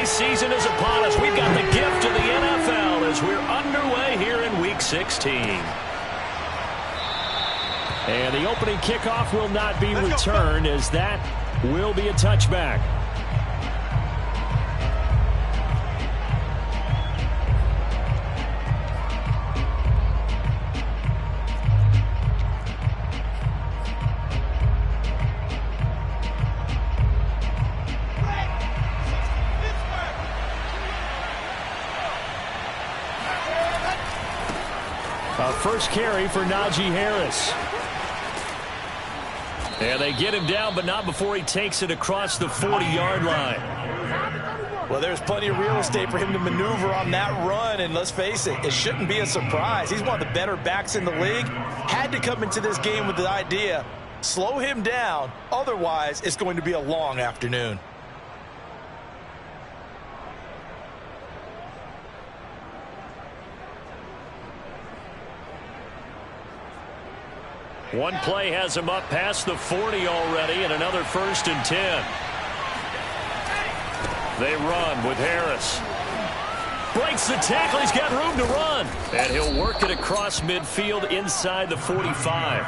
holiday season is upon us. We've got the gift of the NFL as we're underway here in Week 16. And the opening kickoff will not be returned, as that will be a touchback. First carry for Najee Harris. And they get him down, but not before he takes it across the 40-yard line. Well, there's plenty of real estate for him to maneuver on that run, and let's face it, it shouldn't be a surprise. He's one of the better backs in the league. Had to come into this game with the idea, slow him down, otherwise it's going to be a long afternoon. One play has him up past the 40 already, and another 1st and 10. They run with Harris. Breaks the tackle. He's got room to run. And he'll work it across midfield inside the 45.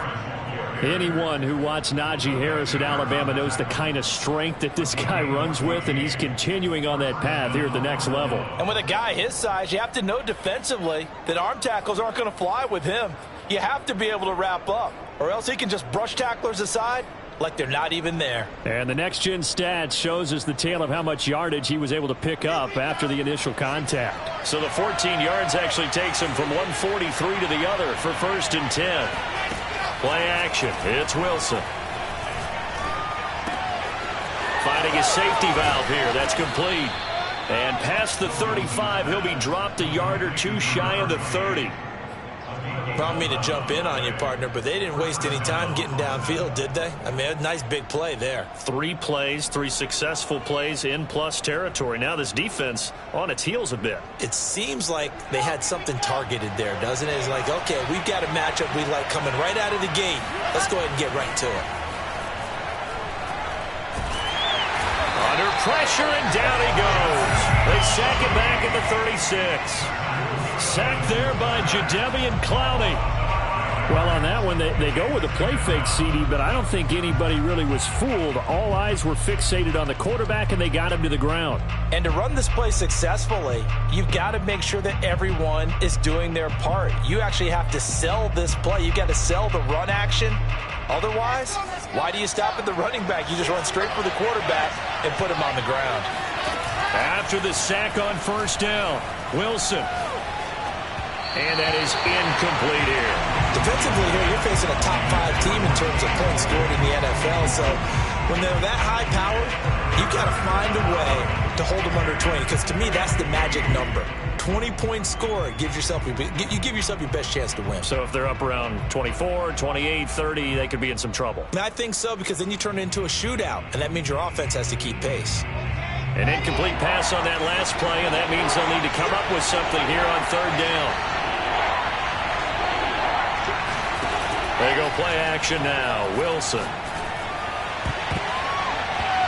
Anyone who watched Najee Harris at Alabama knows the kind of strength that this guy runs with, and he's continuing on that path here at the next level. And with a guy his size, you have to know defensively that arm tackles aren't going to fly with him. You have to be able to wrap up, or else he can just brush tacklers aside like they're not even there. And the next-gen stats shows us the tale of how much yardage he was able to pick up after the initial contact. So the 14 yards actually takes him from 143 to the other for 1st and 10. Play action. It's Wilson. Finding his safety valve here. That's complete. And past the 35, he'll be dropped a yard or two shy of the 30. I don't mean to jump in on you, partner, but they didn't waste any time getting downfield, did they? I mean, a nice big play there. 3 plays, 3 successful plays in plus territory. Now this defense on its heels a bit. It seems like they had something targeted there, doesn't it? It's like, okay, we've got a matchup we like coming right out of the gate. Let's go ahead and get right to it. Under pressure, and down he goes. They sack him back at the 36. Sacked there by Jadeveon Clowney. Well, on that one, they go with a play fake, CD, but I don't think anybody really was fooled. All eyes were fixated on the quarterback, and they got him to the ground. And to run this play successfully, you've got to make sure that everyone is doing their part. You actually have to sell this play. You've got to sell the run action. Otherwise, why do you stop at the running back? You just run straight for the quarterback and put him on the ground. After the sack on 1st down, Wilson. And that is incomplete here. Defensively here, you're facing a top 5 team in terms of points scored in the NFL. So when they're that high powered, you've got to find a way to hold them under 20. Because to me, that's the magic number. 20-point score gives yourself you give yourself your best chance to win. So if they're up around 24, 28, 30, they could be in some trouble. I think so, because then you turn it into a shootout, and that means your offense has to keep pace. An incomplete pass on that last play, and that means they'll need to come up with something here on 3rd down. They go play action now. Wilson.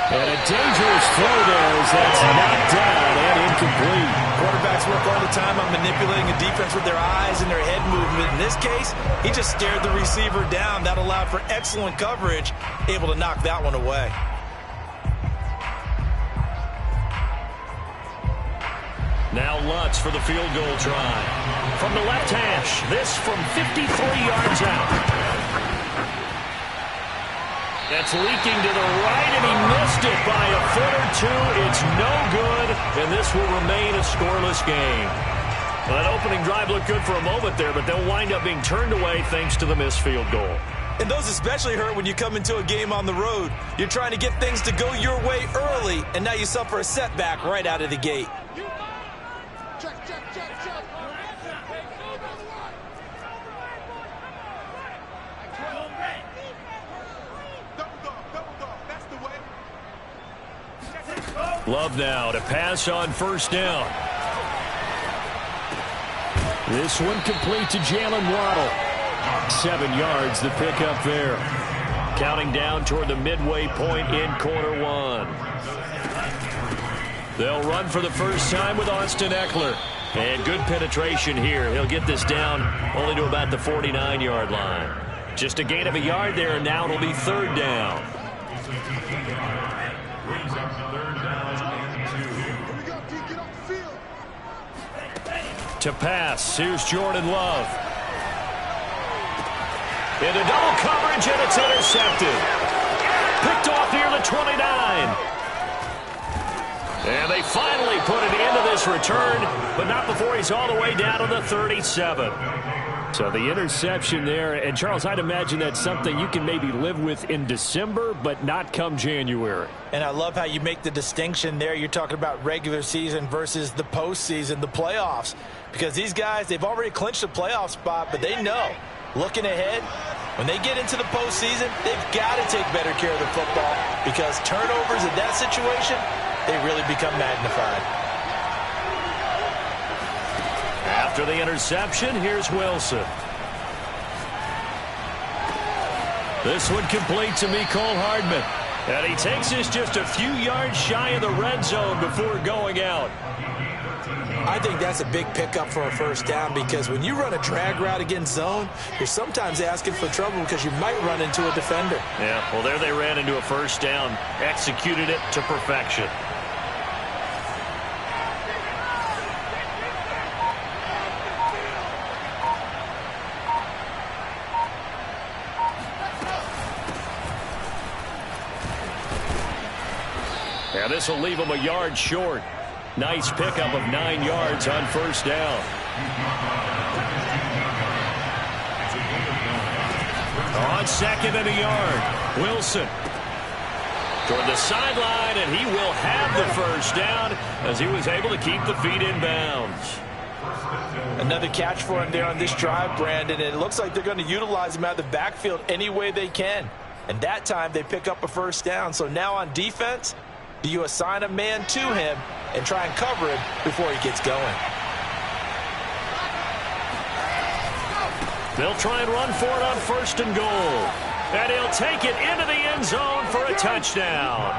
And a dangerous throw there as that's knocked down and incomplete. Quarterbacks work all the time on manipulating a defense with their eyes and their head movement. In this case, he just stared the receiver down. That allowed for excellent coverage, able to knock that one away. Now Lutz for the field goal try. From the left hash, this from 53 yards out. That's leaking to the right, and he missed it by a foot or two. It's no good, and this will remain a scoreless game. Well, that opening drive looked good for a moment there, but they'll wind up being turned away thanks to the missed field goal. And those especially hurt when you come into a game on the road. You're trying to get things to go your way early, and now you suffer a setback right out of the gate. Love now to pass on 1st down. This one complete to Jalen Waddle. 7 yards the pickup there. Counting down toward the midway point in quarter 1. They'll run for the first time with Austin Eckler. And good penetration here. He'll get this down only to about the 49-yard line. Just a gain of a yard there, and now it'll be third down. To pass, here's Jordan Love. Into double coverage, and it's intercepted. Picked off near the 29. And they finally put an end to this return, but not before he's all the way down to the 37. So the interception there, and Charles, I'd imagine that's something you can maybe live with in December, but not come January. And I love how you make the distinction there. You're talking about regular season versus the postseason, the playoffs. Because these guys, they've already clinched a playoff spot, but they know, looking ahead, when they get into the postseason, they've got to take better care of the football because turnovers in that situation, they really become magnified. After the interception, here's Wilson. This one complete to Mecole Hardman. And he takes this just a few yards shy of the red zone before going out. I think that's a big pickup for a first down because when you run a drag route against zone, you're sometimes asking for trouble because you might run into a defender. Yeah, well, there they ran into a first down, executed it to perfection. Yeah, this will leave him a yard short. Nice pickup of 9 yards on first down. On second and a yard, Wilson toward the sideline, and he will have the first down as he was able to keep the feet in bounds. Another catch for him there on this drive, Brandon, and it looks like they're going to utilize him out of the backfield any way they can. And that time they pick up a first down. So now on defense, do you assign a man to him and try and cover him before he gets going? They'll try and run for it on first and goal. And he'll take it into the end zone for a touchdown.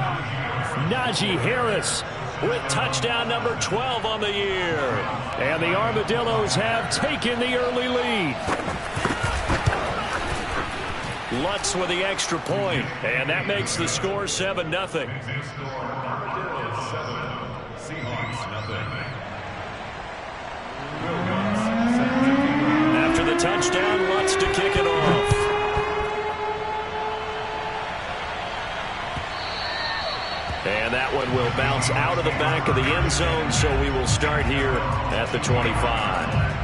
Najee Harris with touchdown number 12 on the year. And the Armadillos have taken the early lead. Lutz with the extra point, and that makes the score 7-0. After the touchdown, Lutz to kick it off. And that one will bounce out of the back of the end zone, so we will start here at the 25.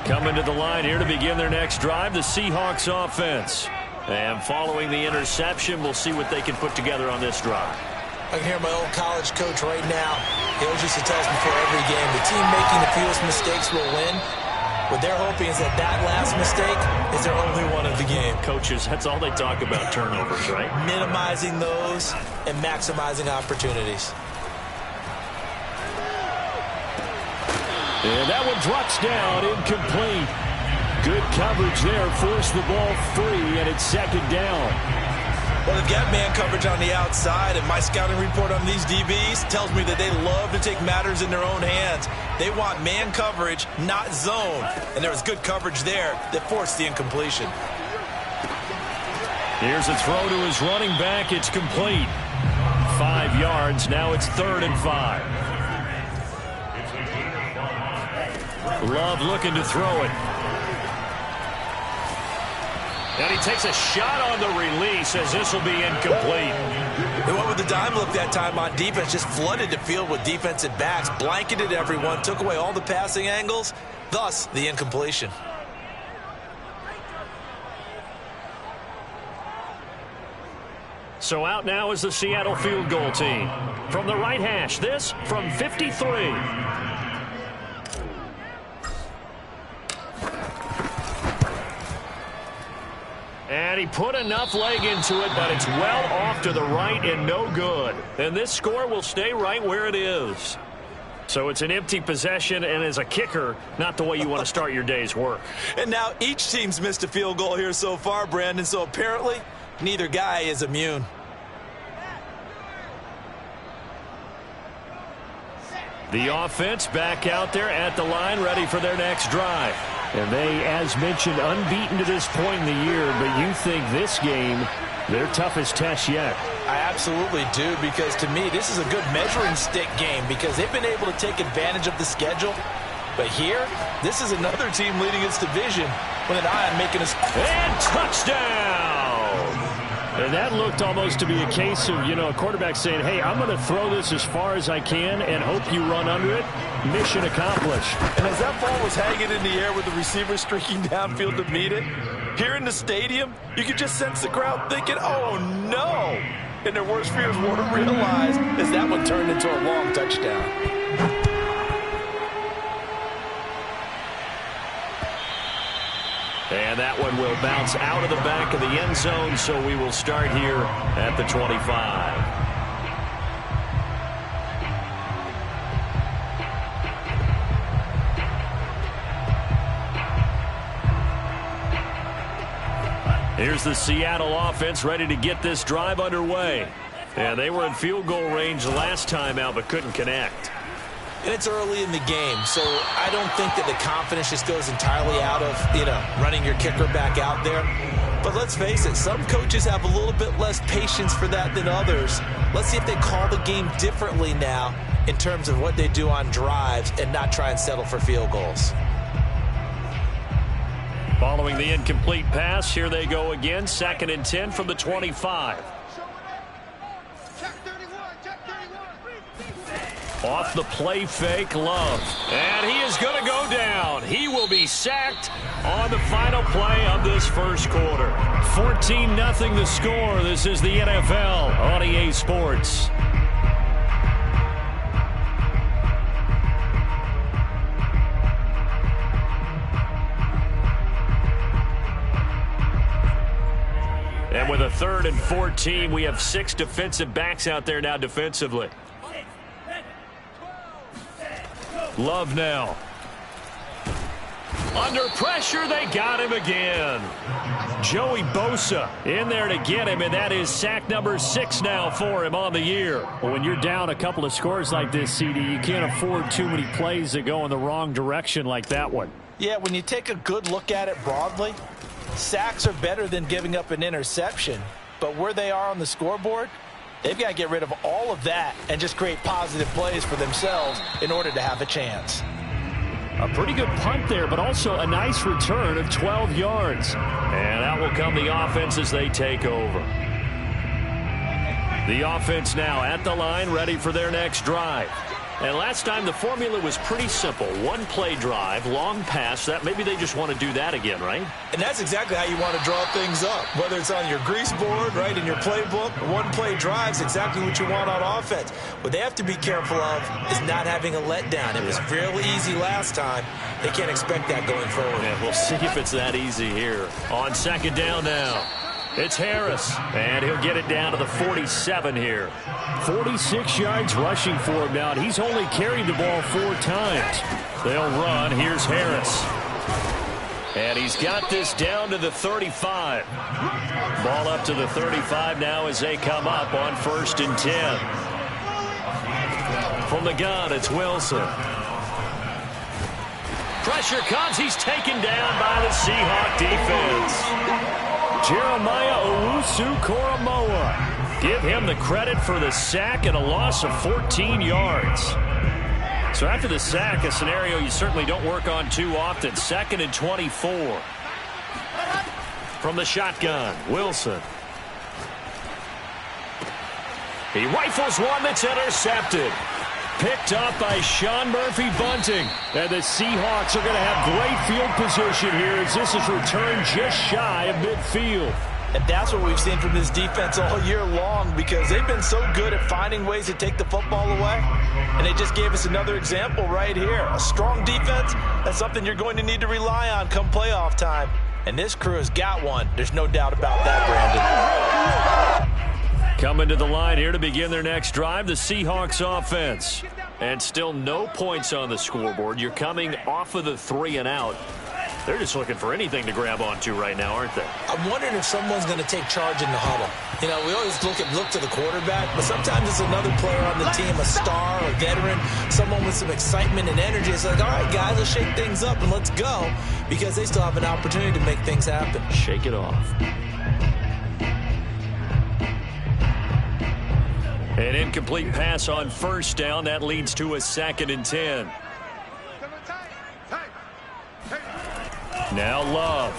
Coming to the line here to begin their next drive, the Seahawks offense. And following the interception, we'll see what they can put together on this drive. I can hear my old college coach right now. He always used to tell us before every game, the team making the fewest mistakes will win. What they're hoping is that last mistake is their only one of the game. Coaches, that's all they talk about, turnovers, right? Minimizing those and maximizing opportunities. And that one drops down, incomplete. Good coverage there, forced the ball free, and it's second down. Well, they've got man coverage on the outside, and my scouting report on these DBs tells me that they love to take matters in their own hands. They want man coverage, not zone. And there was good coverage there that forced the incompletion. Here's a throw to his running back. It's complete. 5 yards. Now it's 3rd and 5. Love looking to throw it. And he takes a shot on the release as this will be incomplete. They went with the dime look that time on defense, just flooded the field with defensive backs, blanketed everyone, took away all the passing angles, thus the incompletion. So out now is the Seattle field goal team. From the right hash, this from 53. And he put enough leg into it, but it's well off to the right and no good. And this score will stay right where it is. So it's an empty possession, and as a kicker, not the way you want to start your day's work. And now each team's missed a field goal here so far, Brandon, so apparently neither guy is immune. The offense back out there at the line, ready for their next drive. And they, as mentioned, unbeaten to this point in the year, but you think this game, their toughest test yet. I absolutely do, because to me, this is a good measuring stick game because they've been able to take advantage of the schedule. But here, this is another team leading its division with an eye on making a... And touchdown! And that looked almost to be a case of, a quarterback saying, hey, I'm going to throw this as far as I can and hope you run under it. Mission accomplished. And as that ball was hanging in the air with the receiver streaking downfield to meet it, here in the stadium, you could just sense the crowd thinking, oh, no. And their worst fears weren't realized as that one turned into a long touchdown. And that one will bounce out of the back of the end zone, so we will start here at the 25. Here's the Seattle offense ready to get this drive underway. And they were in field goal range last time out, but couldn't connect. And it's early in the game, so I don't think that the confidence just goes entirely out of, running your kicker back out there. But let's face it, some coaches have a little bit less patience for that than others. Let's see if they call the game differently now in terms of what they do on drives and not try and settle for field goals. Following the incomplete pass, here they go again, 2nd and 10 from the 25. Off the play fake, Love. And he is going to go down. He will be sacked on the final play of this first quarter. 14-0 the score. This is the NFL on EA Sports. And with a 3rd and 14, we have 6 defensive backs out there now defensively. Love now. Under pressure, they got him again. Joey Bosa in there to get him, and that is sack number 6 now for him on the year. Well, when you're down a couple of scores like this, CD, you can't afford too many plays that go in the wrong direction like that one. Yeah, when you take a good look at it broadly, sacks are better than giving up an interception. But where they are on the scoreboard, they've got to get rid of all of that and just create positive plays for themselves in order to have a chance. A pretty good punt there, but also a nice return of 12 yards. And out will come the offense as they take over. The offense now at the line, ready for their next drive. And last time the formula was pretty simple. One play drive, long pass. That maybe they just want to do that again, right? And that's exactly how you want to draw things up. Whether it's on your grease board, right, in your playbook, one play drive is exactly what you want on offense. What they have to be careful of is not having a letdown. It was fairly easy last time. They can't expect that going forward. Yeah, we'll see if it's that easy here. On 2nd down now. It's Harris, and he'll get it down to the 47 here. 46 yards rushing for him now. He's only carried the ball 4 times. They'll run. Here's Harris. And he's got this down to the 35. Ball up to the 35 now as they come up on 1st and 10. From the gun, it's Wilson. Pressure comes. He's taken down by the Seahawks defense. Jeremiah Owusu-Koramoah. Give him the credit for the sack and a loss of 14 yards. So after the sack, a scenario you certainly don't work on too often. 2nd and 24. From the shotgun, Wilson. He rifles one that's intercepted. Picked up by Sean Murphy-Bunting. And the Seahawks are going to have great field position here as this is returned just shy of midfield. And that's what we've seen from this defense all year long because they've been so good at finding ways to take the football away. And they just gave us another example right here. A strong defense, that's something you're going to need to rely on come playoff time. And this crew has got one. There's no doubt about that, Brandon. Coming to the line here to begin their next drive, the Seahawks offense. And still no points on the scoreboard. You're coming off of the 3 and out. They're just looking for anything to grab onto right now, aren't they? I'm wondering if someone's going to take charge in the huddle. You know, we always look to the quarterback, but sometimes it's another player on the team, a star, a veteran, someone with some excitement and energy. It's like, all right, guys, let's shake things up and let's go, because they still have an opportunity to make things happen. Shake it off. An incomplete pass on first down. That leads to a 2nd and 10. Now Love.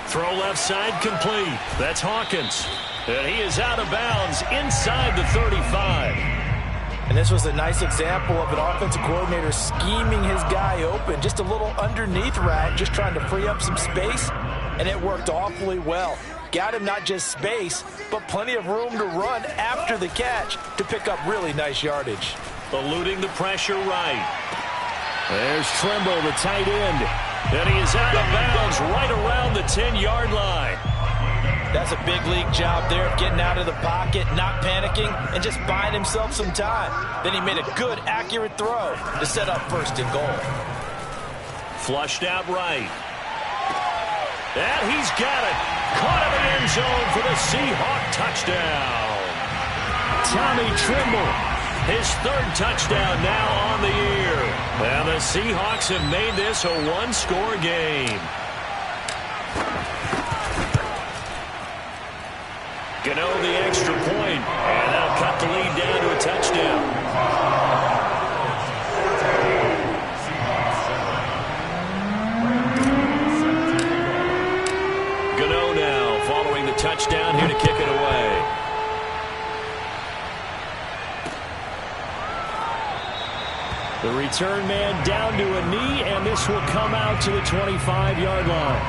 Throw left side complete. That's Hawkins. And he is out of bounds inside the 35. And this was a nice example of an offensive coordinator scheming his guy open. Just a little underneath route, just trying to free up some space. And it worked awfully well. Got him not just space, but plenty of room to run after the catch to pick up really nice yardage. Eluding the pressure right. There's Trimble, the tight end. And he is out of bounds right around the 10-yard line. That's a big league job there of getting out of the pocket, not panicking, and just buying himself some time. Then he made a good, accurate throw to set up 1st and goal. Flushed out right. And he's got it. Caught in the end zone for the Seahawk touchdown. Tommy Trimble, his 3rd touchdown now on the year. And the Seahawks have made this a 1-score game. Gano the extra point, and that'll cut the lead down to a touchdown. Touchdown here to kick it away. The return man down to a knee, and this will come out to the 25-yard line.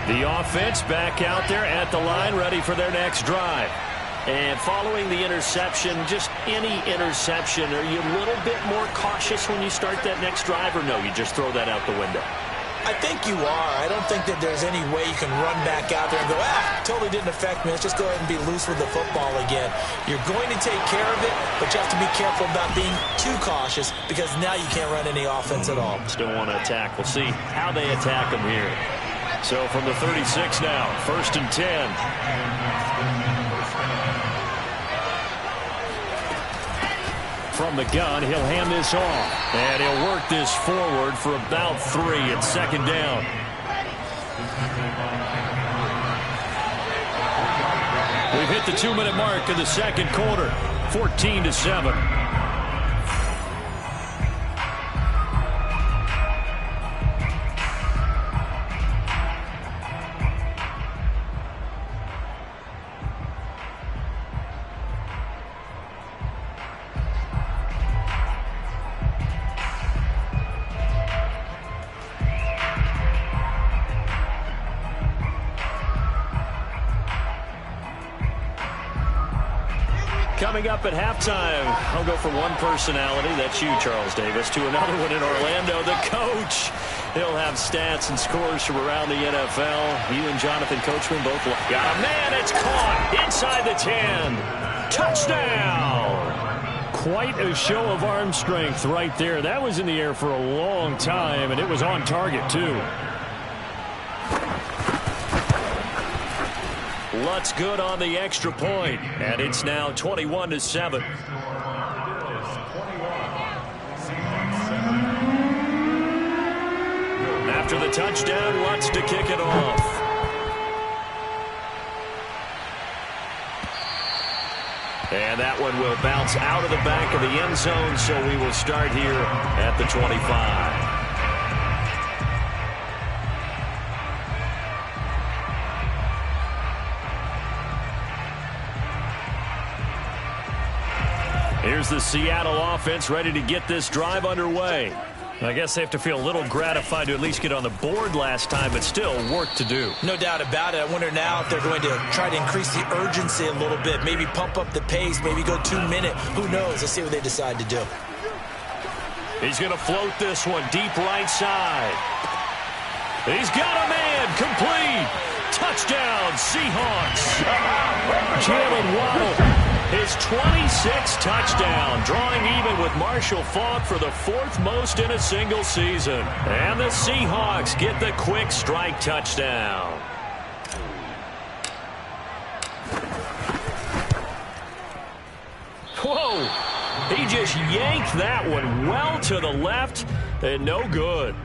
The offense back out there at the line, ready for their next drive. And following the interception, just any interception, are you a little bit more cautious when you start that next drive, or no, you just throw that out the window? I think you are. I don't think that there's any way you can run back out there and go, totally didn't affect me. Let's just go ahead and be loose with the football again. You're going to take care of it, but you have to be careful about being too cautious, because now you can't run any offense at all. Still want to attack. We'll see how they attack them here. So from the 36 now, 1st and 10. From the gun, he'll hand this off. And he'll work this forward for about 3 at 2nd down. We've hit the 2-minute mark of the 2nd quarter. 14-7. Coming up at halftime, I'll go from one personality, that's you, Charles Davis, to another one in Orlando, the coach. He'll have stats and scores from around the NFL. You and Jonathan Coachman both got a man. It's caught inside the 10. Touchdown! Quite a show of arm strength right there. That was in the air for a long time, and it was on target, too. Lutz good on the extra point, and it's now 21-7. After the touchdown, Lutz to kick it off. And that one will bounce out of the back of the end zone, so we will start here at the 25. Here's the Seattle offense ready to get this drive underway. I guess they have to feel a little gratified to at least get on the board last time, but still work to do. No doubt about it. I wonder now if they're going to try to increase the urgency a little bit, maybe pump up the pace, maybe go 2-minute. Who knows? Let's see what they decide to do. He's going to float this one deep right side. He's got a man. Complete. Touchdown, Seahawks. Jalen Waddle. His 26th touchdown, drawing even with Marshall Faulk for the 4th most in a single season. And the Seahawks get the quick strike touchdown. Whoa! He just yanked that one well to the left and no good.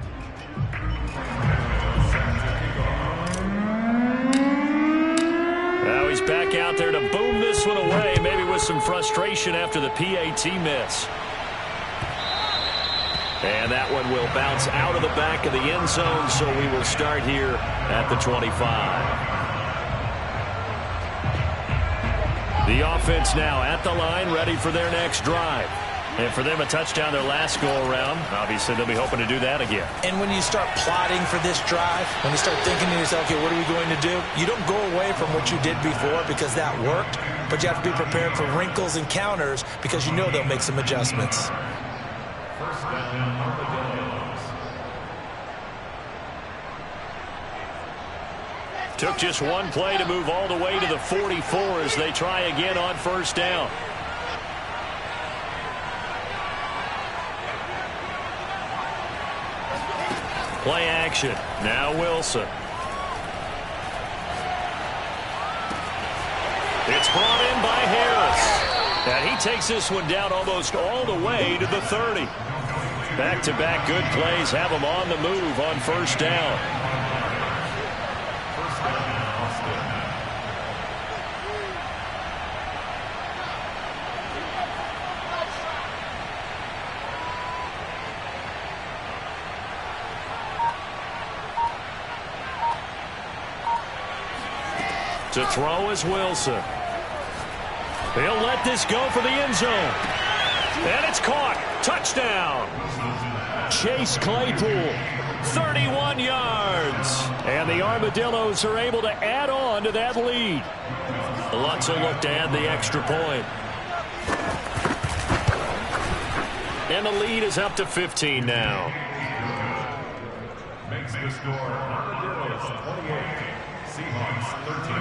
Now he's back out there to boom this one away, maybe with some frustration after the PAT miss. And that one will bounce out of the back of the end zone, so we will start here at the 25. The offense now at the line, ready for their next drive. And for them, a touchdown their last go-around. Obviously, they'll be hoping to do that again. And when you start plotting for this drive, when you start thinking to yourself, okay, what are we going to do? You don't go away from what you did before because that worked, but you have to be prepared for wrinkles and counters because you know they'll make some adjustments. Took just one play to move all the way to the 44 as they try again on first down. Play action. Now Wilson. It's brought in by Harris. And he takes this one down almost all the way to the 30. Back-to-back good plays have him on the move on first down. To throw is Wilson. He'll let this go for the end zone. And it's caught. Touchdown. Chase Claypool, 31 yards. And the Armadillos are able to add on to that lead. Lutz will look to add the extra point. And the lead is up to 15 now. Makes the score Armadillos 28, Seahawks 13.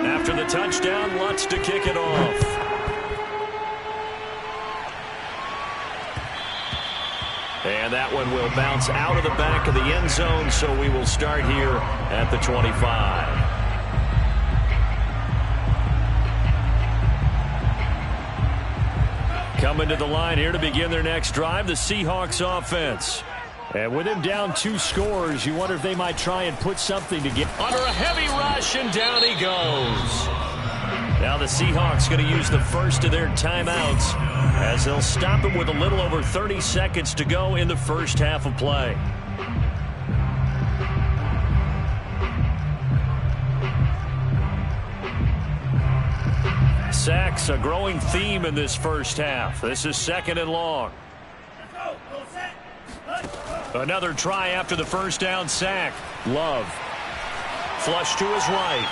After the touchdown, Lutz to kick it off. And that one will bounce out of the back of the end zone, so we will start here at the 25. Coming to the line here to begin their next drive, the Seahawks offense. And with him down 2 scores, you wonder if they might try and put something together. Under a heavy rush, and down he goes. Now the Seahawks going to use the first of their timeouts as they'll stop him with a little over 30 seconds to go in the first half of play. Sacks, a growing theme in this first half. This is 2nd and long. Another try after the first down sack. Love. Flush to his right.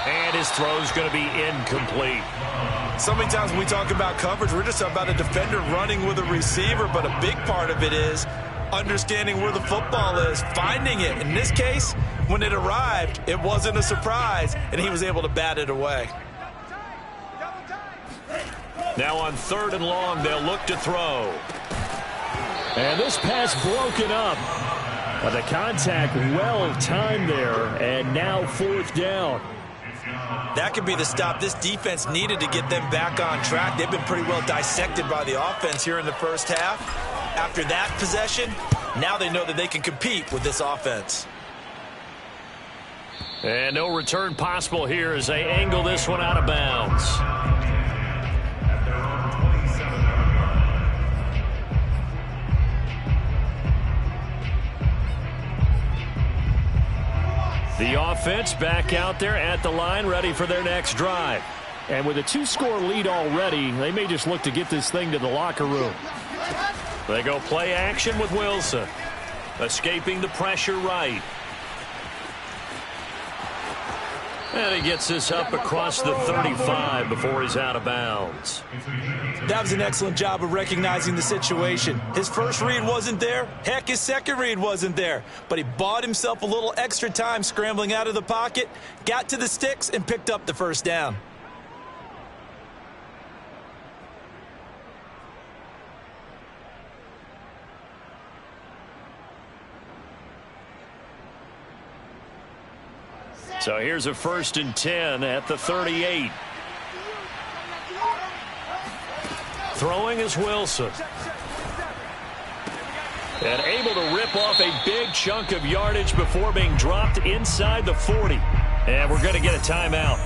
And his throw's going to be incomplete. So many times when we talk about coverage, we're just about a defender running with a receiver, but a big part of it is understanding where the football is, finding it. In this case, when it arrived, it wasn't a surprise, and he was able to bat it away. Now on 3rd and long, they'll look to throw. And this pass broken up. But the contact well timed there, and now 4th down. That could be the stop this defense needed to get them back on track. They've been pretty well dissected by the offense here in the first half. After that possession, now they know that they can compete with this offense. And no return possible here as they angle this one out of bounds. The offense back out there at the line, ready for their next drive. And with a 2-score lead already, they may just look to get this thing to the locker room. They go play action with Wilson. Escaping the pressure right. And he gets this up across the 35 before he's out of bounds. That was an excellent job of recognizing the situation. His first read wasn't there. Heck, his second read wasn't there. But he bought himself a little extra time scrambling out of the pocket, got to the sticks, and picked up the first down. So here's a 1st and 10 at the 38. Throwing is Wilson. And able to rip off a big chunk of yardage before being dropped inside the 40. And we're going to get a timeout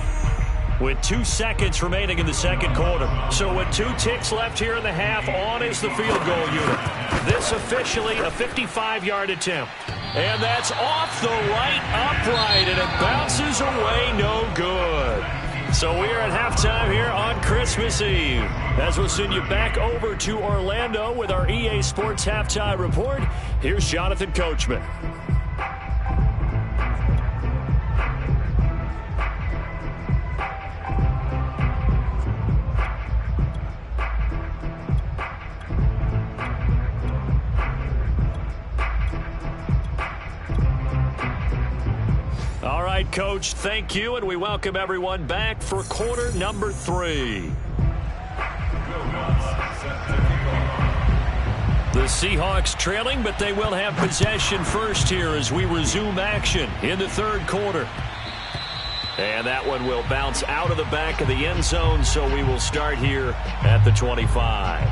with 2 seconds remaining in the second quarter. So with 2 ticks left here in the half, on is the field goal unit. This officially a 55-yard attempt. And that's off the right upright, and it bounces away no good. So we are at halftime here on Christmas Eve. As we'll send you back over to Orlando with our EA Sports Halftime Report, here's Jonathan Coachman. All right, Coach, thank you, and we welcome everyone back for quarter number 3. The Seahawks trailing, but they will have possession first here as we resume action in the third quarter. And that one will bounce out of the back of the end zone, so we will start here at the 25.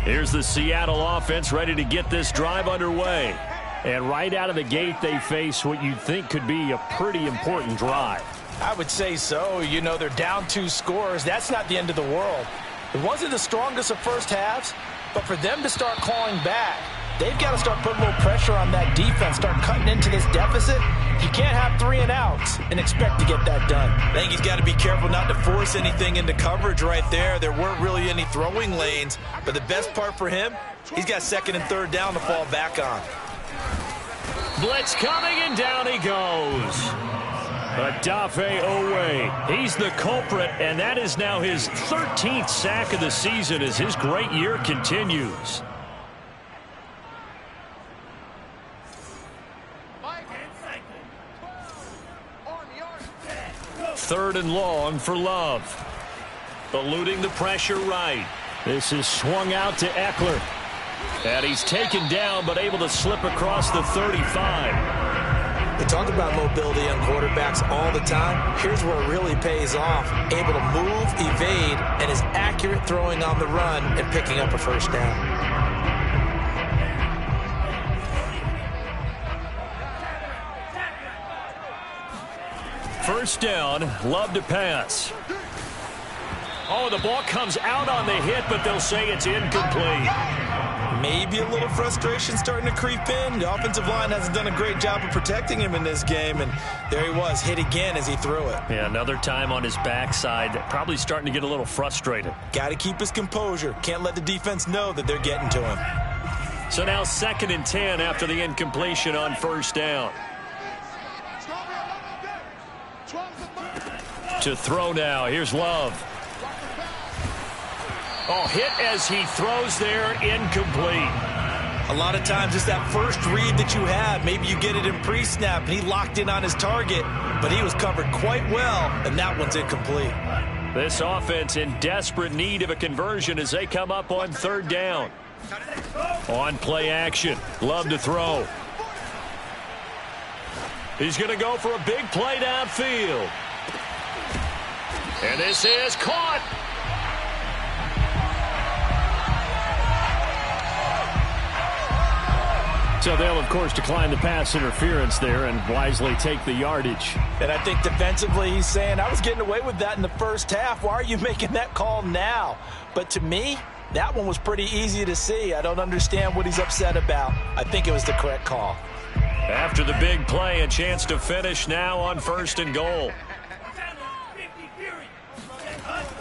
Here's the Seattle offense ready to get this drive underway. And right out of the gate, they face what you'd think could be a pretty important drive. I would say so. You know, they're down 2 scores. That's not the end of the world. It wasn't the strongest of first halves, but for them to start clawing back, they've got to start putting a little pressure on that defense, start cutting into this deficit. You can't have 3 and outs and expect to get that done. I think he's got to be careful not to force anything into coverage right there. There weren't really any throwing lanes, but the best part for him, he's got 2nd and 3rd down to fall back on. Blitz coming, and down he goes. Odafe Owe, he's the culprit, and that is now his 13th sack of the season as his great year continues. 3rd and long for Love. Eluding the pressure right. This is swung out to Eckler. And he's taken down, but able to slip across the 35. We talk about mobility on quarterbacks all the time. Here's where it really pays off. Able to move, evade, and is accurate throwing on the run and picking up a first down. First down, Love to pass. Oh, the ball comes out on the hit, but they'll say it's incomplete. Maybe a little frustration starting to creep in. The offensive line hasn't done a great job of protecting him in this game, and there he was, hit again as he threw it. Yeah, another time on his backside, probably starting to get a little frustrated. Got to keep his composure. Can't let the defense know that they're getting to him. So now 2nd and 10 after the incompletion on first down. To throw now, here's Love. Oh, hit as he throws there, incomplete. A lot of times it's that first read that you have. Maybe you get it in pre-snap, and he locked in on his target, but he was covered quite well, and that one's incomplete. This offense in desperate need of a conversion as they come up on 3rd down. On play action, Love to throw. He's going to go for a big play downfield. And this is caught. So they'll, of course, decline the pass interference there and wisely take the yardage. And I think defensively he's saying, I was getting away with that in the first half. Why are you making that call now? But to me, That one was pretty easy to see. I don't understand what he's upset about. I think it was the correct call. After the big play, a chance to finish now on 1st and goal.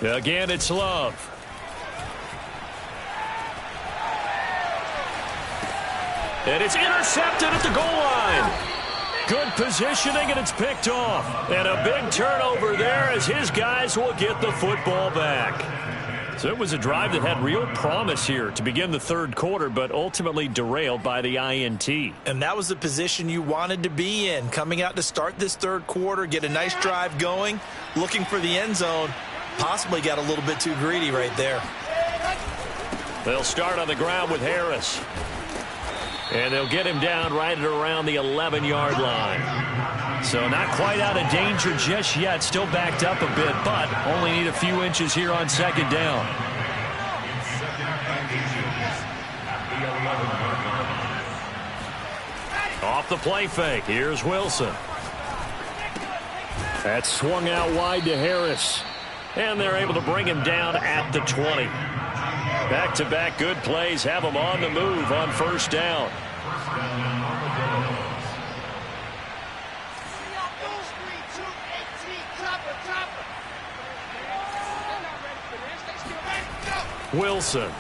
Again, it's Love. And it's intercepted at the goal line. Good positioning, and it's picked off. And a big turnover there as his guys will get the football back. So it was a drive that had real promise here to begin the 3rd quarter, but ultimately derailed by the INT. And that was the position you wanted to be in. Coming out to start this 3rd quarter, get a nice drive going, looking for the end zone. Possibly got a little bit too greedy right there. They'll start on the ground with Harris. And they'll get him down right at around the 11-yard line. So not quite out of danger just yet. Still backed up a bit, but only need a few inches here on 2nd down. Off the play fake. Here's Wilson. That swung out wide to Harris. And they're able to bring him down at the 20. Back-to-back good plays have him on the move on 1st down. Wilson.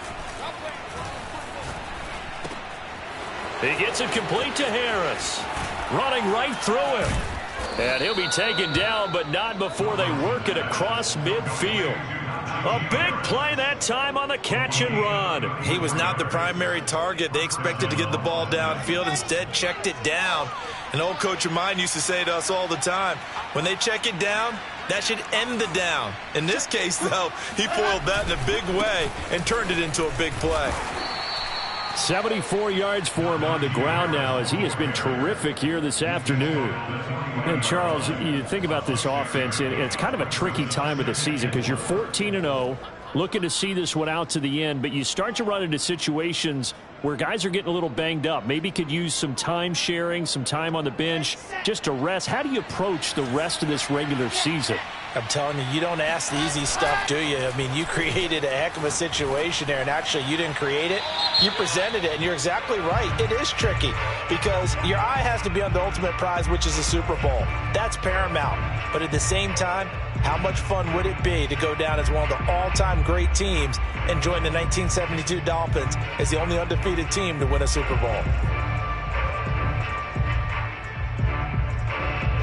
He gets it complete to Harris. Running right through him. And he'll be taken down, but not before they work it across midfield. A big play that time on the catch and run. He was not the primary target. They expected to get the ball downfield. Instead, checked it down. An old coach of mine used to say to us all the time, when they check it down, that should end the down. In this case, though, he foiled that in a big way and turned it into a big play. 74 yards for him on the ground now as he has been terrific here this afternoon. And Charles, you think about this offense, and it's kind of a tricky time of the season because you're 14-0, looking to see this one out to the end, but you start to run into situations where guys are getting a little banged up. Maybe could use some time sharing, some time on the bench just to rest. How do you approach the rest of this regular season? I'm telling you, you don't ask the easy stuff, do you? I mean, you created a heck of a situation there, and actually you didn't create it. You presented it, and you're exactly right. It is tricky because your eye has to be on the ultimate prize, which is the Super Bowl. That's paramount. But at the same time, how much fun would it be to go down as one of the all-time great teams and join the 1972 Dolphins as the only undefeated team to win a Super Bowl?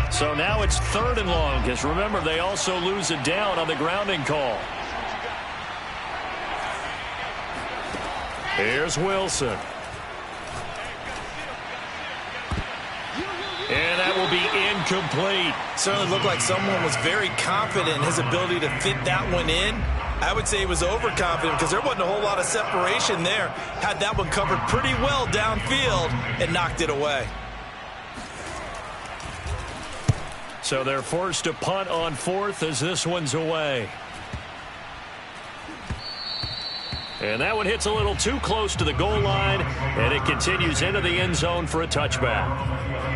So now it's 3rd and long, because remember, they also lose it down on the grounding call. Here's Wilson. And that will be incomplete. Certainly looked like someone was very confident in his ability to fit that one in. I would say he was overconfident because there wasn't a whole lot of separation there. Had that one covered pretty well downfield and knocked it away. So they're forced to punt on 4th as this one's away. And that one hits a little too close to the goal line, and it continues into the end zone for a touchback.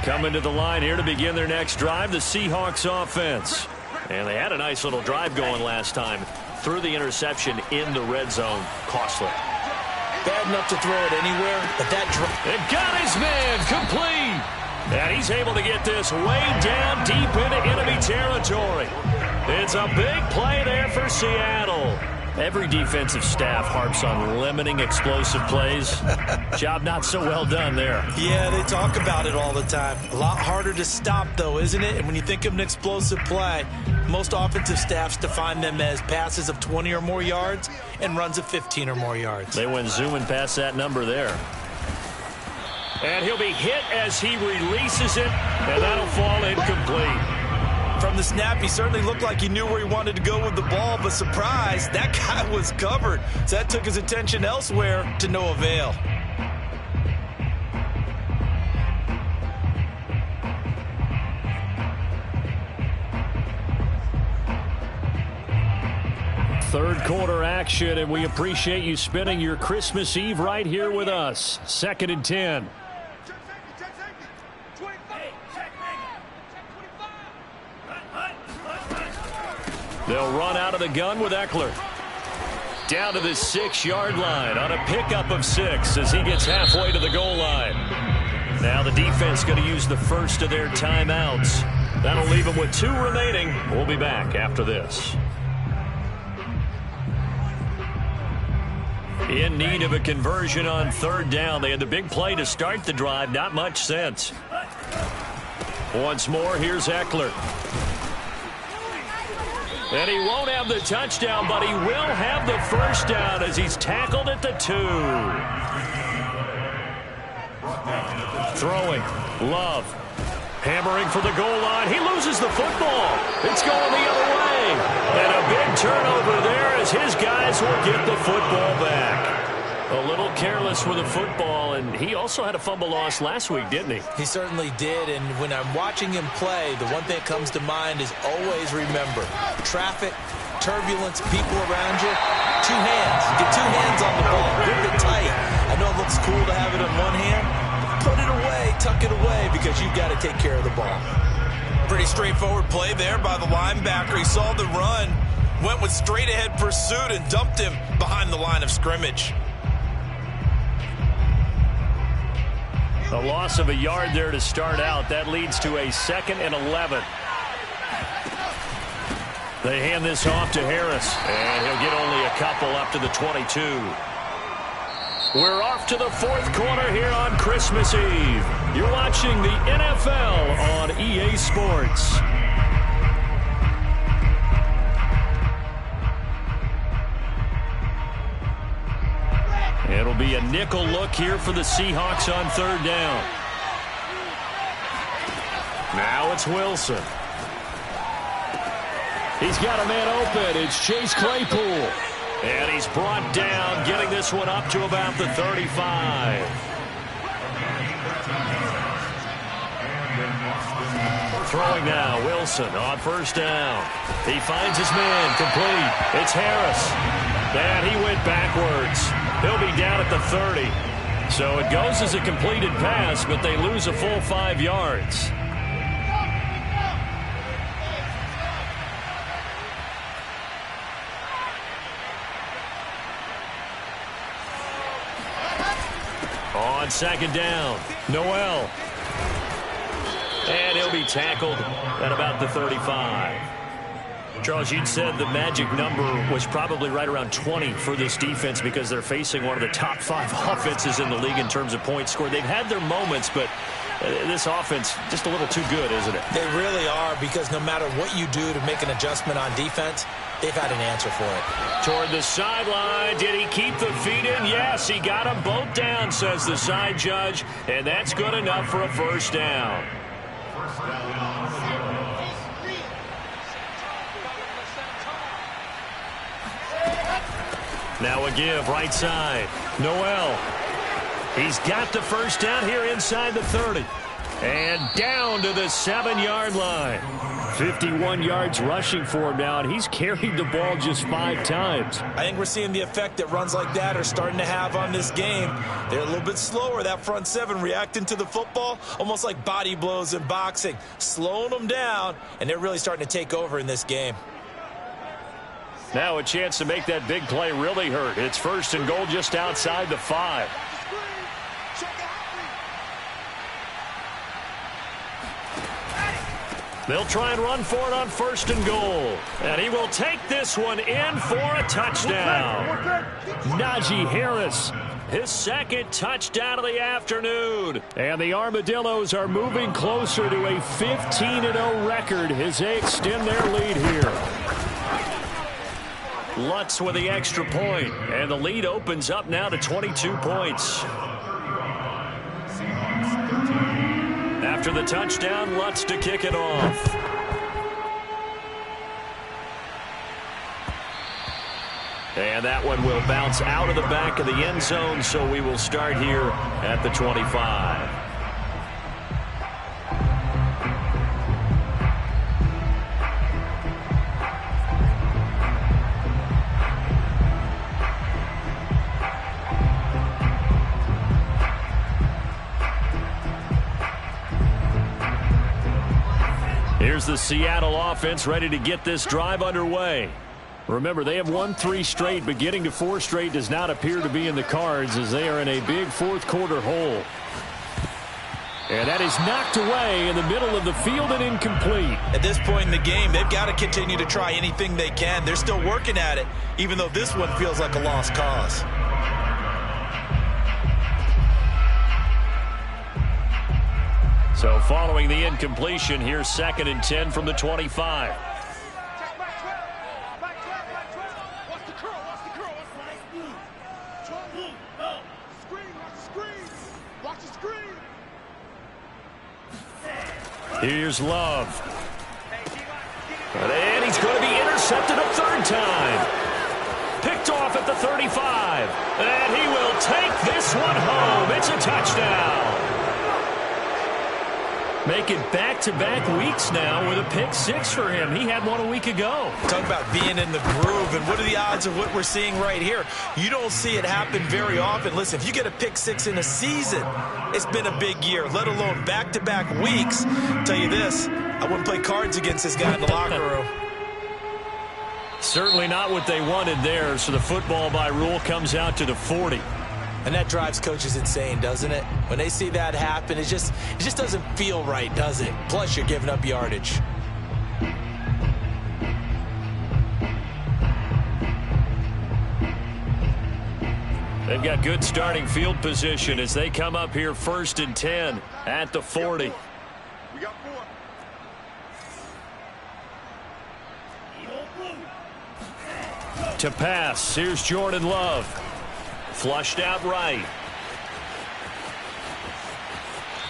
Coming to the line here to begin their next drive, the Seahawks offense. And they had a nice little drive going last time. Threw the interception in the red zone. Costly. Bad enough to throw it anywhere, but that and got his man complete. And he's able to get this way down deep into enemy territory. It's a big play there for Seattle. Every defensive staff harps on limiting explosive plays. Job not so well done there. Yeah, they talk about it all the time. A lot harder to stop, though, isn't it? And when you think of an explosive play, most offensive staffs define them as passes of 20 or more yards and runs of 15 or more yards. They went zooming past that number there. And he'll be hit as he releases it, and that'll fall incomplete. From the snap, he certainly looked like he knew where he wanted to go with the ball, but surprise, that guy was covered. So that took his attention elsewhere to no avail. Third quarter action, and we appreciate you spending your Christmas Eve right here with us. 2nd and 10. They'll run out of the gun with Eckler. Down to the 6-yard line on a pickup of 6 as he gets halfway to the goal line. Now the defense going to use the first of their timeouts. That'll leave them with 2 remaining. We'll be back after this. In need of a conversion on 3rd down. They had the big play to start the drive. Not much sense. Once more, here's Eckler. And he won't have the touchdown, but he will have the first down as he's tackled at the 2. Throwing. Love. Hammering for the goal line. He loses the football. It's going the other way. And a big turnover there as his guys will get the football back. A little careless with the football, and he also had a fumble loss last week, didn't he? He certainly did, and when I'm watching him play, the one thing that comes to mind is always remember, traffic, turbulence, people around you, 2 hands. Get 2 hands on the ball. Grip it tight. I know it looks cool to have it in one hand. Put it away, tuck it away, because you've got to take care of the ball. Pretty straightforward play there by the linebacker. He saw the run, went with straight-ahead pursuit, and dumped him behind the line of scrimmage. A loss of a yard there to start out. That leads to a 2nd and 11. They hand this off to Harris, and he'll get only a couple up to the 22. We're off to the 4th quarter here on Christmas Eve. You're watching the NFL on EA Sports. It'll be a nickel look here for the Seahawks on 3rd down. Now it's Wilson. He's got a man open. It's Chase Claypool. And he's brought down, getting this one up to about the 35. Throwing now, Wilson on 1st down. He finds his man, complete. It's Harris. And he went backwards. He'll be down at the 30. So it goes as a completed pass, but they lose a full 5 yards. On 2nd down, Noel. And he'll be tackled at about the 35. Charles, you'd said the magic number was probably right around 20 for this defense because they're facing one of the top 5 offenses in the league in terms of points scored. They've had their moments, but this offense just a little too good, isn't it? They really are, because no matter what you do to make an adjustment on defense, they've had an answer for it. Toward the sideline. Did he keep the feet in? Yes, he got them both down, says the side judge, and that's good enough for a first down. Now a give, right side. Noel. He's got the first down here inside the 30. And down to the 7-yard line. 51 yards rushing for him now, and he's carried the ball just 5 times. I think we're seeing the effect that runs like that are starting to have on this game. They're a little bit slower, that front 7, reacting to the football, almost like body blows in boxing, slowing them down, and they're really starting to take over in this game. Now a chance to make that big play really hurt. It's 1st and goal just outside the 5. They'll try and run for it on 1st and goal. And he will take this one in for a touchdown. Najee Harris, his 2nd touchdown of the afternoon. And the Armadillos are moving closer to a 15-0 record as they extend their lead here. Lutz with the extra point, and the lead opens up now to 22 points. After the touchdown, Lutz to kick it off. And that one will bounce out of the back of the end zone, so we will start here at the 25. here's the Seattle offense ready to get this drive underway. Remember, they have won 3 straight, but getting to 4 straight does not appear to be in the cards as they are in a big fourth-quarter hole. And that is knocked away in the middle of the field and incomplete. At this point in the game, they've got to continue to try anything they can. They're still working at it, even though this one feels like a lost cause. So following the incompletion, here's 2nd and 10 from the 25. Here's Love. And he's going to be intercepted a 3rd time. Picked off at the 35. And he will take this one home. It's a touchdown. Making back-to-back weeks now with a pick 6 for him. He had one a week ago. Talk about being in the groove, and what are the odds of what we're seeing right here? You don't see it happen very often. Listen, if you get a pick 6 in a season, it's been a big year, let alone back-to-back weeks. I'll tell you this, I wouldn't play cards against this guy in the locker room. Certainly not what they wanted there, so the football by rule comes out to the 40. And that drives coaches insane, doesn't it? When they see that happen, it just doesn't feel right, does it? Plus, you're giving up yardage. They've got good starting field position as they come up here 1st and 10 at the 40. We got 4. To pass, here's Jordan Love. Flushed out right.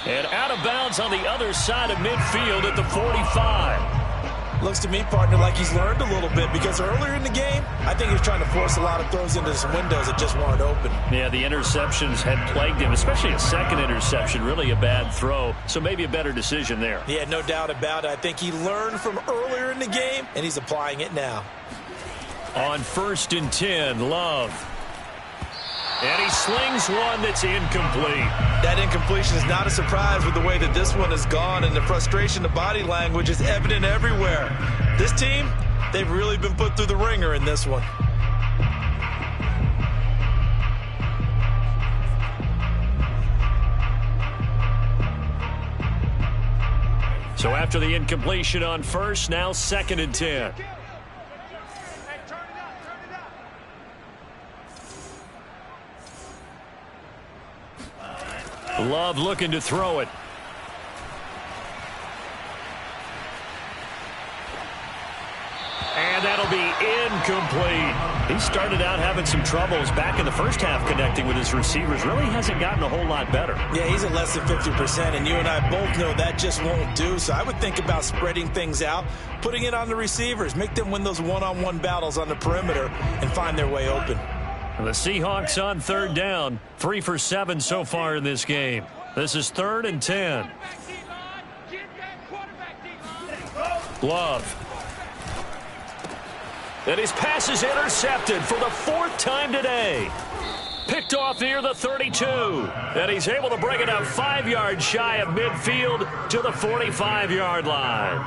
And out of bounds on the other side of midfield at the 45. Looks to me, partner, like he's learned a little bit because earlier in the game, I think he was trying to force a lot of throws into some windows that just weren't open. Yeah, the interceptions had plagued him, especially a 2nd interception, really a bad throw. So maybe a better decision there. Yeah, no doubt about it. I think he learned from earlier in the game, and he's applying it now. On 1st and 10, Love. And he slings one that's incomplete. That incompletion is not a surprise with the way that this one has gone, and the frustration, the body language is evident everywhere. This team, they've really been put through the ringer in this one. So after the incompletion on 1st, now 2nd and 10. Love looking to throw it. And that'll be incomplete. He started out having some troubles back in the first half connecting with his receivers. Really hasn't gotten a whole lot better. Yeah, he's at less than 50%, and you and I both know that just won't do. So I would think about spreading things out, putting it on the receivers, make them win those one-on-one battles on the perimeter and find their way open. The Seahawks on 3rd down, 3 for 7 so far in this game. This is 3rd and 10. Love. And his pass is intercepted for the 4th time today. Picked off near the 32. And he's able to bring it up 5 yards shy of midfield to the 45-yard line.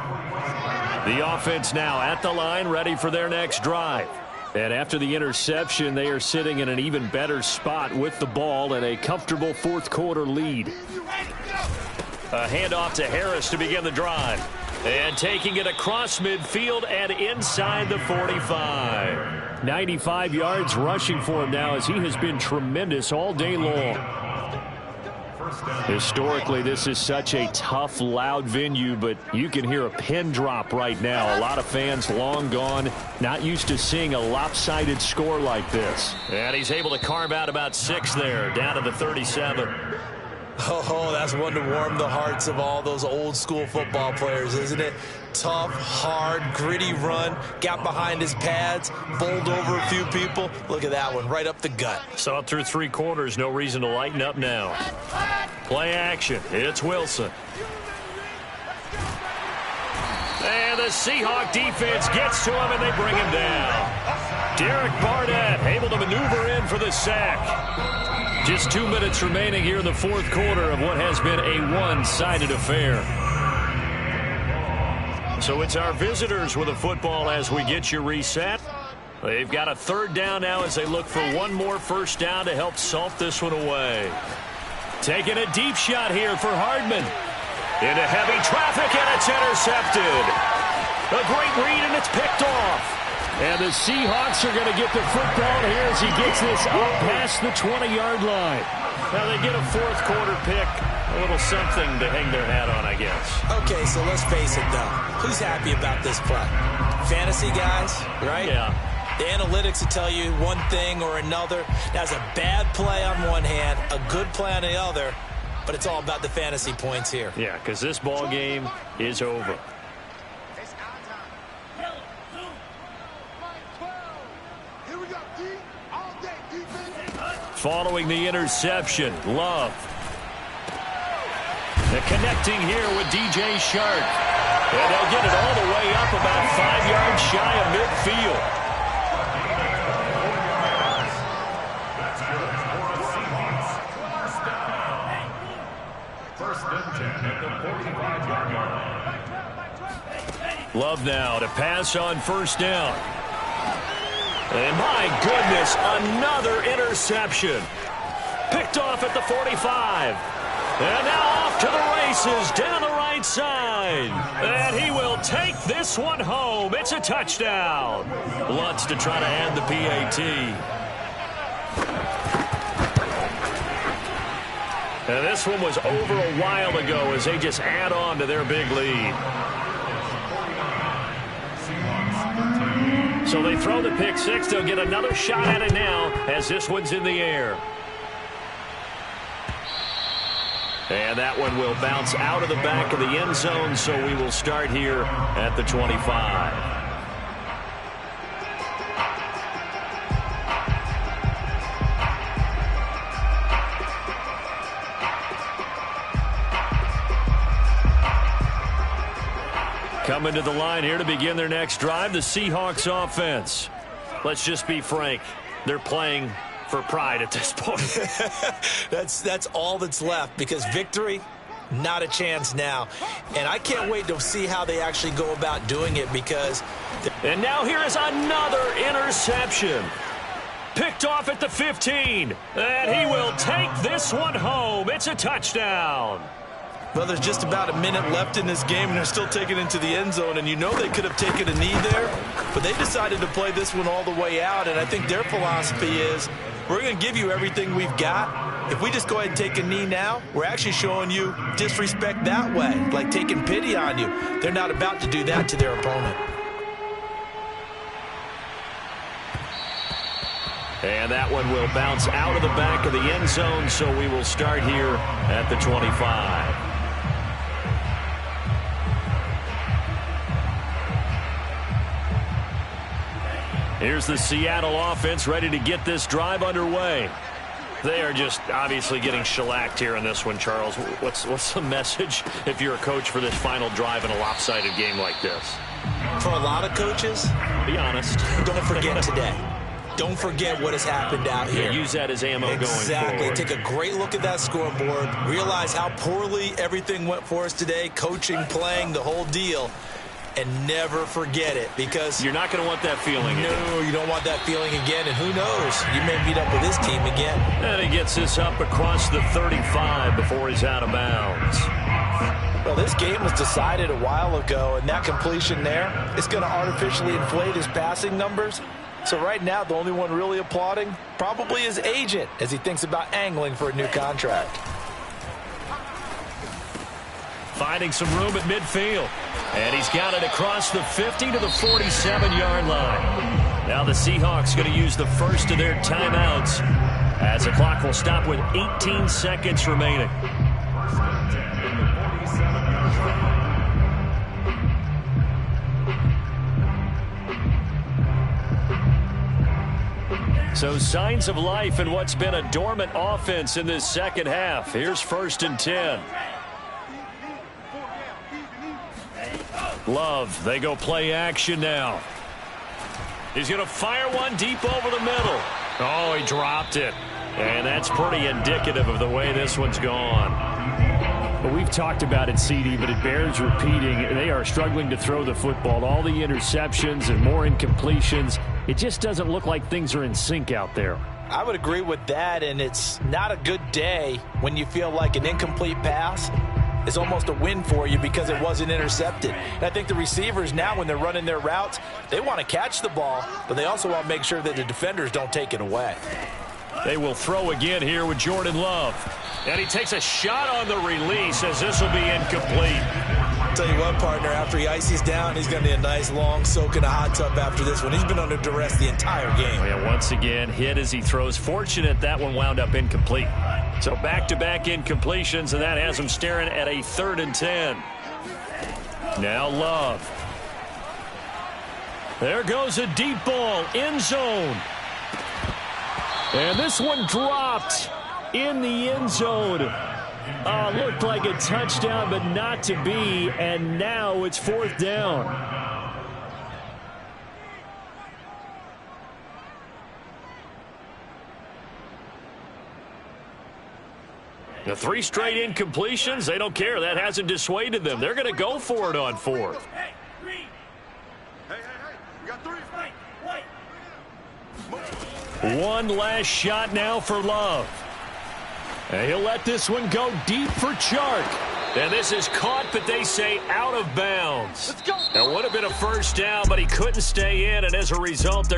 The offense now at the line, ready for their next drive. And after the interception, they are sitting in an even better spot with the ball and a comfortable 4th-quarter lead. A handoff to Harris to begin the drive. And taking it across midfield and inside the 45. 95 yards rushing for him now as he has been tremendous all day long. Historically, this is such a tough, loud venue, but you can hear a pin drop right now. A lot of fans long gone, not used to seeing a lopsided score like this. And he's able to carve out about 6 there, down to the 37. Oh, that's one to warm the hearts of all those old school football players, isn't it? Tough, hard, gritty run, got behind his pads, bowled over a few people. Look at that one, right up the gut. Saw it through 3 quarters, no reason to lighten up now. Play action, it's Wilson. And the Seahawk defense gets to him and they bring him down. Derek Barnett able to maneuver in for the sack. Just 2 minutes remaining here in the 4th quarter of what has been a one-sided affair. So it's our visitors with a football as we get you reset. They've got a third down now as they look for one more first down to help salt this one away. Taking a deep shot here for Hardman. Into heavy traffic, and it's intercepted. A great read, and it's picked off. And the Seahawks are going to get the football here as he gets this up past the 20-yard line. Now they get a fourth quarter pick. A little something to hang their hat on, I guess. Okay, so let's face it, though. Who's happy about this play? Fantasy guys, right? Yeah. The analytics will tell you one thing or another. That's a bad play on one hand, a good play on the other, but it's all about the fantasy points here. Yeah, because this ball game is over. Following the interception, Love. The connecting here with DJ Shark. And they'll get it all the way up about 5 yards shy of midfield. First and 10 at the 45-yard line. Love now to pass on first down. And my goodness, another interception. Picked off at the 45. And now off to the races down the right side. And he will take this one home. It's a touchdown. Lutz to try to add the PAT. And this one was over a while ago as they just add on to their big lead. So they throw the pick six. They'll get another shot at it now as this one's in the air. And that one will bounce out of the back of the end zone, so we will start here at the 25. Coming to the line here to begin their next drive, the Seahawks offense. Let's just be frank. They're playing for pride at this point. That's all that's left, because victory, not a chance now. And I can't wait to see how they actually go about doing it, because... And now here is another interception. Picked off at the 15. And he will take this one home. It's a touchdown. Well, there's just about a minute left in this game, and they're still taking it into the end zone. And you know they could have taken a knee there, but they decided to play this one all the way out. And I think their philosophy is, we're going to give you everything we've got. If we just go ahead and take a knee now, we're actually showing you disrespect that way, like taking pity on you. They're not about to do that to their opponent. And that one will bounce out of the back of the end zone, so we will start here at the 25. Here's the Seattle offense ready to get this drive underway. They are just obviously getting shellacked here in this one, Charles. What's the message if you're a coach for this final drive in a lopsided game like this? For a lot of coaches, be honest. Don't forget today. Don't forget what has happened out here. Yeah, use that as ammo going forward. Exactly. Take a great look at that scoreboard. Realize how poorly everything went for us today. Coaching, playing, the whole deal. And never forget it, because you're not going to want that feeling again. No, you don't want that feeling again. And who knows? You may meet up with this team again. And he gets this up across the 35 before he's out of bounds. Well, this game was decided a while ago, and that completion there is going to artificially inflate his passing numbers. So right now, the only one really applauding probably his agent as he thinks about angling for a new contract. Finding some room at midfield. And he's got it across the 50 to the 47-yard line. Now the Seahawks going to use the first of their timeouts as the clock will stop with 18 seconds remaining. So signs of life in what's been a dormant offense in this second half. Here's 1st and 10. Love, they go play action now. He's going to fire one deep over the middle. Oh, he dropped it. And that's pretty indicative of the way this one's gone. Well, we've talked about it, CD, but it bears repeating. They are struggling to throw the football. All the interceptions and more incompletions. It just doesn't look like things are in sync out there. I would agree with that, and it's not a good day when you feel like an incomplete pass is almost a win for you because it wasn't intercepted. And I think the receivers now, when they're running their routes, they want to catch the ball, but they also want to make sure that the defenders don't take it away. They will throw again here with Jordan Love. And he takes a shot on the release as this will be incomplete. I'll tell you what, partner, after he ices down, he's going to need a nice long soak in a hot tub after this one. He's been under duress the entire game. Oh, yeah, once again, hit as he throws. Fortunate that one wound up incomplete. So back-to-back incompletions, and that has him staring at a 3rd and 10. Now Love. There goes a deep ball, end zone. And this one dropped in the end zone. Looked like a touchdown, but not to be. And now it's 4th down. The 3 straight incompletions, they don't care. That hasn't dissuaded them. They're going to go for it on 4th. One last shot now for Love. And he'll let this one go deep for Chark. And this is caught, but they say out of bounds. That would have been a 1st down, but he couldn't stay in, and as a result, they're